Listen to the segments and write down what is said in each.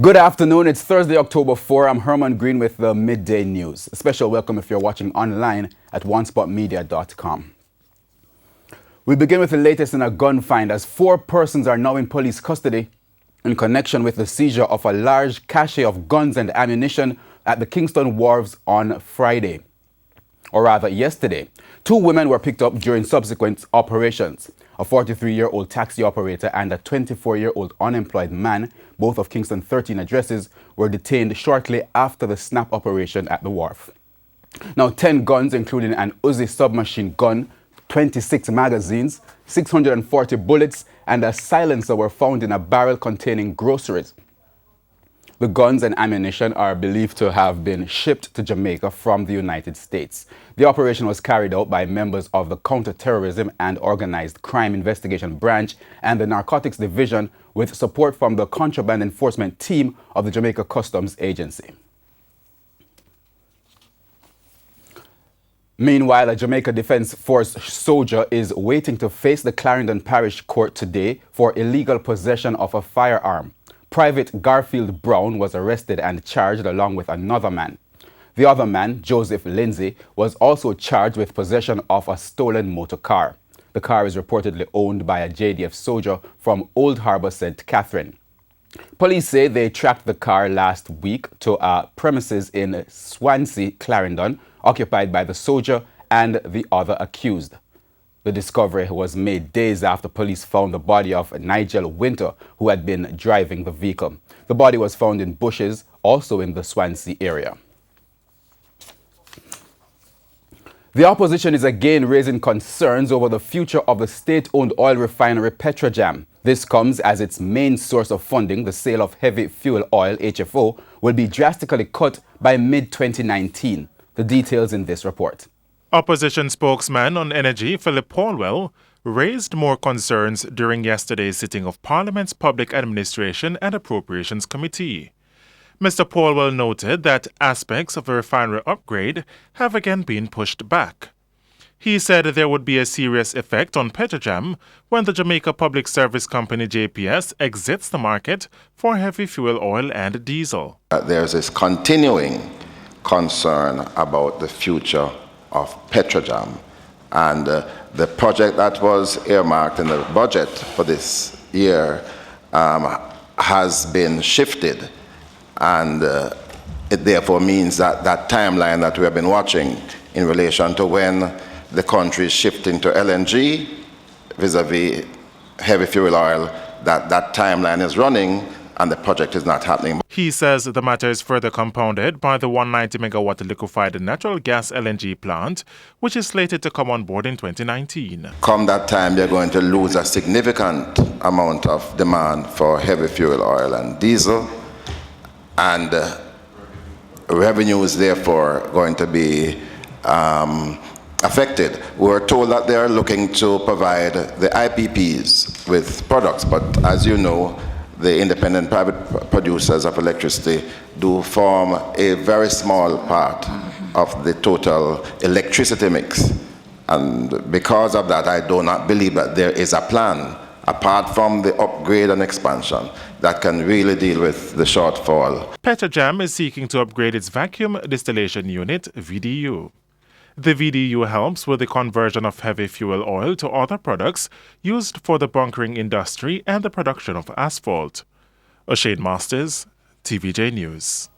Good afternoon. It's Thursday, October 4. I'm Herman Green with the Midday News. A special welcome if you're watching online at onespotmedia.com. We begin with the latest in a gun find as 4 persons are now in police custody in connection with the seizure of a large cache of guns and ammunition at the Kingston Wharves on Friday, or rather yesterday. 2 women were picked up during subsequent operations. A 43-year-old taxi operator and a 24-year-old unemployed man, both of Kingston 13 addresses, were detained shortly after the snap operation at the Wharf. Now, 10 guns, including an Uzi submachine gun, 26 magazines, 640 bullets, and a silencer were found in a barrel containing groceries. The guns and ammunition are believed to have been shipped to Jamaica from the United States. The operation was carried out by members of the Counter-Terrorism and Organized Crime Investigation Branch and the Narcotics Division with support from the Contraband Enforcement Team of the Jamaica Customs Agency. Meanwhile, a Jamaica Defense Force soldier is waiting to face the Clarendon Parish Court today for illegal possession of a firearm. Private Garfield Brown was arrested and charged along with another man. The other man, Joseph Lindsay, was also charged with possession of a stolen motor car. The car is reportedly owned by a JDF soldier from Old Harbour, St. Catherine. Police say they tracked the car last week to a premises in Swansea, Clarendon, occupied by the soldier and the other accused. The discovery was made days after police found the body of Nigel Winter, who had been driving the vehicle. The body was found in bushes, also in the Swansea area. The opposition is again raising concerns over the future of the state-owned oil refinery Petrojam. This comes as its main source of funding, the sale of heavy fuel oil, HFO, will be drastically cut by mid-2019. The details in this report. Opposition spokesman on energy, Philip Paulwell, raised more concerns during yesterday's sitting of Parliament's Public Administration and Appropriations Committee. Mr. Paulwell noted that aspects of the refinery upgrade have again been pushed back. He said there would be a serious effect on Petrojam when the Jamaica Public Service Company JPS exits the market for heavy fuel oil and diesel. There's this continuing concern about the future of Petrojam, and the project that was earmarked in the budget for this year has been shifted, and it therefore means that that timeline that we have been watching in relation to when the country is shifting to LNG vis-a-vis heavy fuel oil, that timeline is running and the project is not happening. He says the matter is further compounded by the 190-megawatt liquefied natural gas LNG plant, which is slated to come on board in 2019. Come that time, they're going to lose a significant amount of demand for heavy fuel oil and diesel, and revenue is therefore going to be affected. We're told that they're looking to provide the IPPs with products, but as you know, the independent private producers of electricity do form a very small part of the total electricity mix. And because of that, I do not believe that there is a plan, apart from the upgrade and expansion, that can really deal with the shortfall. Petrojam is seeking to upgrade its vacuum distillation unit, VDU. The VDU helps with the conversion of heavy fuel oil to other products used for the bunkering industry and the production of asphalt. O'Shane Masters, TVJ News.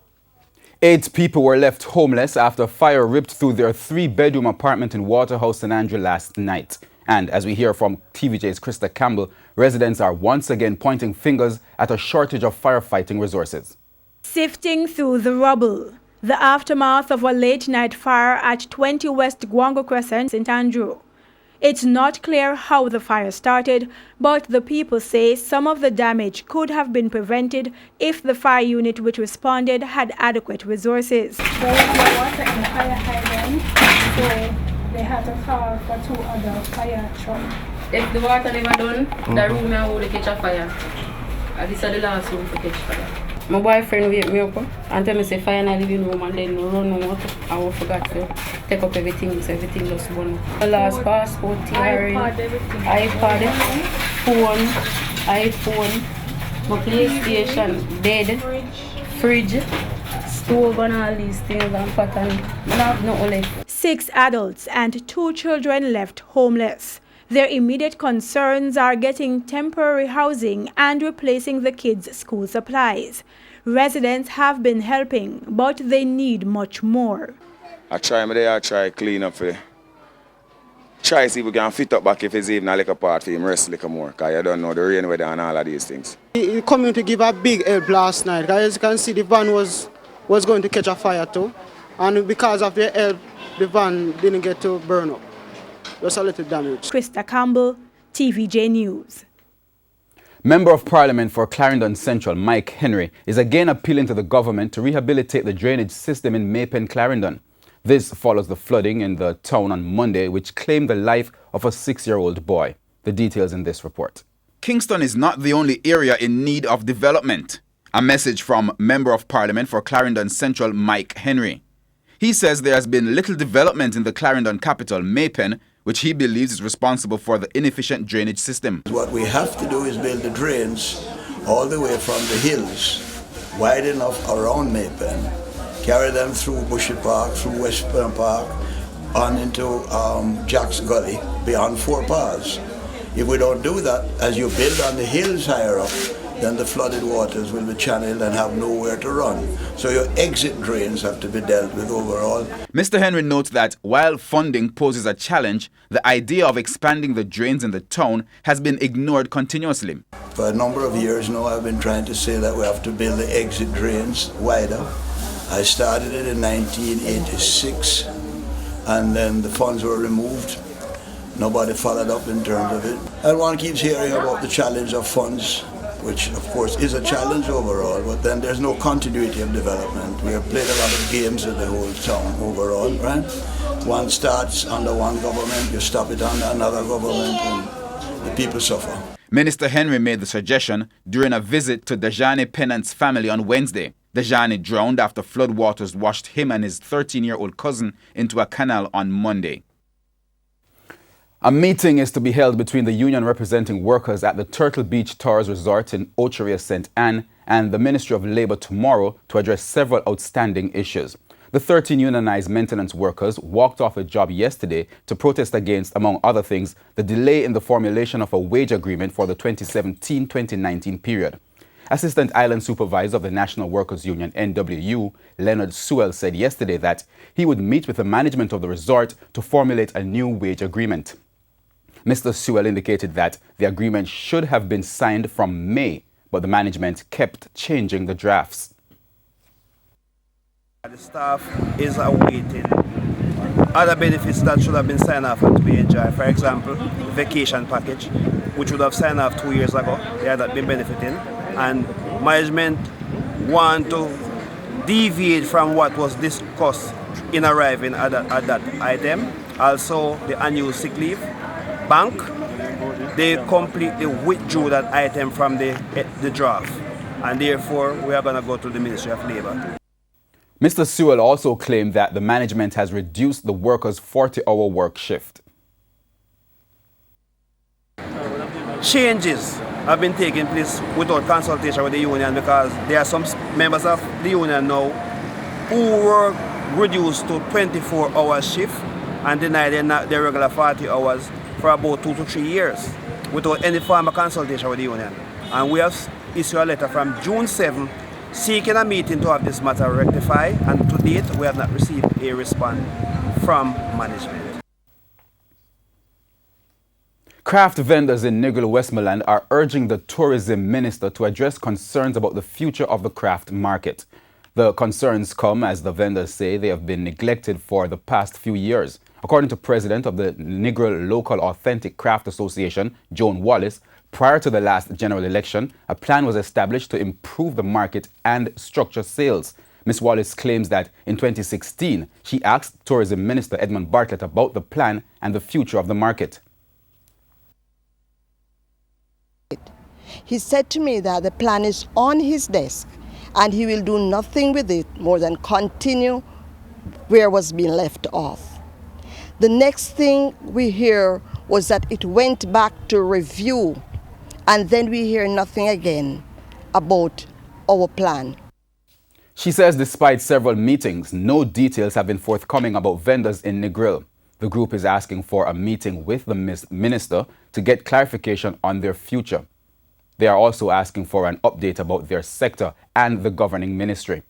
8 people were left homeless after fire ripped through their 3-bedroom apartment in Waterhouse, St. Andrew last night. And as we hear from TVJ's Krista Campbell, residents are once again pointing fingers at a shortage of firefighting resources. Sifting through the rubble. The aftermath of a late-night fire at 20 West Guango Crescent, St. Andrew. It's not clear how the fire started, but the people say some of the damage could have been prevented if the fire unit which responded had adequate resources. There was no water in the fire hydrant, so they had to call for 2 other fire trucks. If the water never done, the room now would catch a fire. And this is the last room to catch fire. My boyfriend wake me up and tell me say fire in the living room and then run out and we forgot to take up everything, so everything just burn. The last passport, TRA, iPad, phone, My PlayStation, bed, fridge, stove and all these things and pot and I have no left. 6 adults and 2 children left homeless. Their immediate concerns are getting temporary housing and replacing the kids' school supplies. Residents have been helping, but they need much more. I try clean up for it. Try see if we can fit up back if it's even a little part for him rest a little more, because you don't know the rain weather and all of these things. The community give a big help last night. As you can see, the van was going to catch a fire too. And because of their help, the van didn't get to burn up. Just a little damage. Krista Campbell, TVJ News. Member of Parliament for Clarendon Central, Mike Henry, is again appealing to the government to rehabilitate the drainage system in Maypen, Clarendon. This follows the flooding in the town on Monday, which claimed the life of a 6-year-old boy. The details in this report. Kingston is not the only area in need of development. A message from Member of Parliament for Clarendon Central, Mike Henry. He says there has been little development in the Clarendon capital, Maypen, which he believes is responsible for the inefficient drainage system. What we have to do is build the drains all the way from the hills, wide enough around Maypen, carry them through Bushy Park, through Westburn Park, on into Jack's Gully, beyond 4 Paws. If we don't do that, as you build on the hills higher up, then the flooded waters will be channeled and have nowhere to run. So your exit drains have to be dealt with overall. Mr. Henry notes that while funding poses a challenge, the idea of expanding the drains in the town has been ignored continuously. For a number of years now, I've been trying to say that we have to build the exit drains wider. I started it in 1986, and then the funds were removed. Nobody followed up in terms of it. And one keeps hearing about the challenge of funds, which of course is a challenge overall, but then there's no continuity of development. We have played a lot of games with the whole town overall, right? One starts under one government, you stop it under another government, and the people suffer. Minister Henry made the suggestion during a visit to Dejani Pennant's family on Wednesday. Dejani drowned after floodwaters washed him and his 13-year-old cousin into a canal on Monday. A meeting is to be held between the union representing workers at the Turtle Beach Towers Resort in Ocheria, St. Anne and the Ministry of Labour tomorrow to address several outstanding issues. The 13 unionized maintenance workers walked off a job yesterday to protest against, among other things, the delay in the formulation of a wage agreement for the 2017-2019 period. Assistant Island Supervisor of the National Workers Union, NWU, Leonard Sewell, said yesterday that he would meet with the management of the resort to formulate a new wage agreement. Mr. Sewell indicated that the agreement should have been signed from May, but the management kept changing the drafts. The staff is awaiting other benefits that should have been signed off and to be enjoyed. For example, the vacation package, which would have signed off 2 years ago, they had not been benefiting. And management want to deviate from what was discussed in arriving at that item. Also, the annual sick leave. Bank, they completely withdrew that item from the draft, and therefore we are going to go to the Ministry of Labour. Mr. Sewell also claimed that the management has reduced the workers' 40-hour work shift. Changes have been taking place without consultation with the union, because there are some members of the union now who were reduced to 24-hour shift and denied their regular 40 hours for about 2 to 3 years without any form of consultation with the union. And we have issued a letter from June 7 seeking a meeting to have this matter rectified, and to date we have not received a response from management. Craft vendors in Negril, Westmoreland are urging the tourism minister to address concerns about the future of the craft market. The concerns come as the vendors say they have been neglected for the past few years. According to President of the Negril Local Authentic Craft Association, Joan Wallace, prior to the last general election, a plan was established to improve the market and structure sales. Ms. Wallace claims that in 2016, she asked Tourism Minister Edmund Bartlett about the plan and the future of the market. He said to me that the plan is on his desk and he will do nothing with it more than continue where it was being left off. The next thing we hear was that it went back to review, and then we hear nothing again. about our plan. She says despite several meetings, no details have been forthcoming about vendors in Negril. The group is asking for a meeting with the minister to get clarification on their future. They are also asking for an update about their sector and the governing ministry.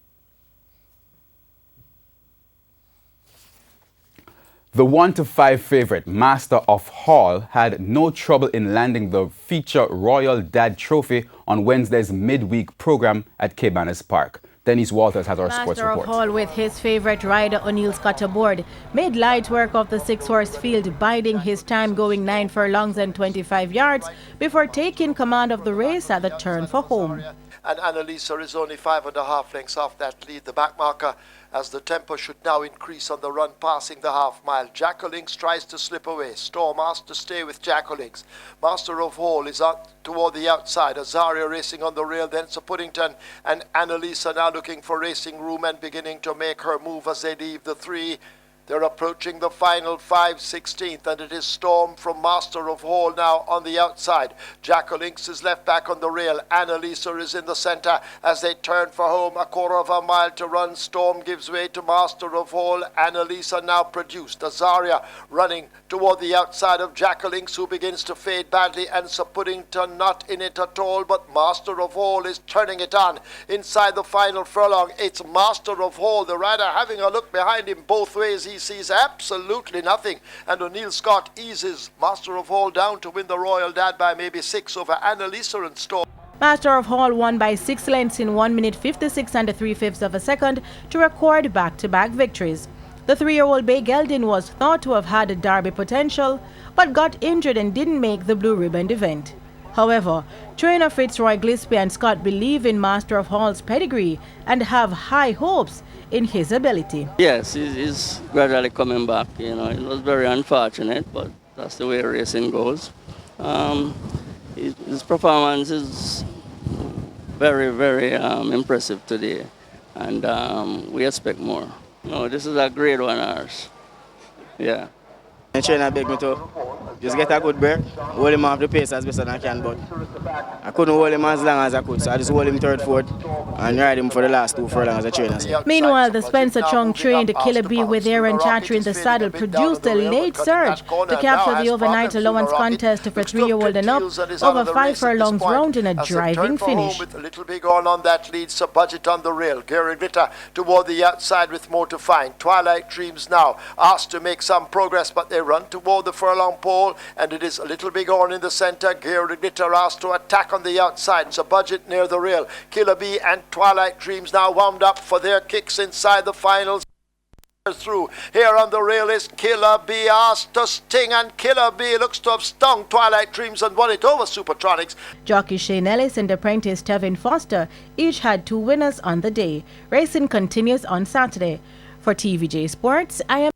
The 1-5 favorite, Master of Hall, had no trouble in landing the feature Royal Dad Trophy on Wednesday's midweek program at Cabanas Park. Denise Walters has our sports report. Master of Hall, with his favorite rider O'Neill Scott aboard, made light work of the 6-horse field, biding his time, going 9 furlongs and 25 yards before taking command of the race at the turn for home. And Annalisa is only 5.5 lengths off that lead. The back marker, as the tempo should now increase on the run, passing the half-mile. Jackolinks tries to slip away. Storm asked to stay with Jackolinks. Master of Hall is out toward the outside. Azaria racing on the rail, then Sir Puddington and Annalisa now looking for racing room and beginning to make her move as they leave the 3. They're approaching the final 5/16th, and it is Storm from Master of Hall now on the outside. Jackolinks is left back on the rail. Annalisa is in the centre as they turn for home. 1/4 mile to run. Storm gives way to Master of Hall. Annalisa now produced. Azaria running toward the outside of Jackolinks, who begins to fade badly, and Sir Puddington not in it at all, but Master of Hall is turning it on. Inside the final furlong, it's Master of Hall, the rider having a look behind him both ways. He sees absolutely nothing, and O'Neill Scott eases Master of Hall down to win the Royal Dad by maybe 6 over Annalisa and Storm. Master of Hall won by 6 lengths in 1 minute 56 and 3/5 of a second to record back-to-back victories. The 3-year-old Bay Gelding was thought to have had a Derby potential, but got injured and didn't make the Blue Ribbon event. However, trainer Fitzroy Gillespie and Scott believe in Master of Hall's pedigree and have high hopes in his ability. Yes, he's gradually coming back. You know, it was very unfortunate, but that's the way racing goes. His performance is very, very impressive today, and we expect more. No, this is a great one, ours. Yeah. The trainer begged me to just get a good break, hold him off the pace as best as I can, but I couldn't hold him as long as I could, so I just hold him 3rd, 4th, and ride him for the last 2 furlongs as a trainer. Meanwhile, the Spencer Chung trained Killer Bee with Aaron Chatry in the saddle produced a late surge to capture the overnight allowance contest for 3-year-old and up over 5 furlongs round in a driving finish. With a little big on that lead, Sir Budget on the rail. Gary Glitter toward the outside with more to find. Twilight Dreams now asked to make some progress, but they run toward the furlong pole, and it is a little big on in the center. Gary Glitter asked to attack on the outside. Sir Budget near the rail. Killer Bee and Twilight Dreams now wound up for their kicks inside the finals. Through here on the rail is Killer Bee asked to sting, and Killer Bee looks to have stung Twilight Dreams and won it over Supertronics. Jockey Shane Ellis and apprentice Tevin Foster each had 2 winners on the day. Racing continues on Saturday. For TVJ Sports, I am.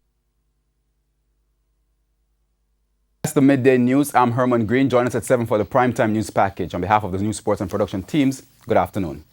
That's the Midday News. I'm Herman Green. Join us at 7 for the primetime news package. On behalf of the news sports and production teams, good afternoon.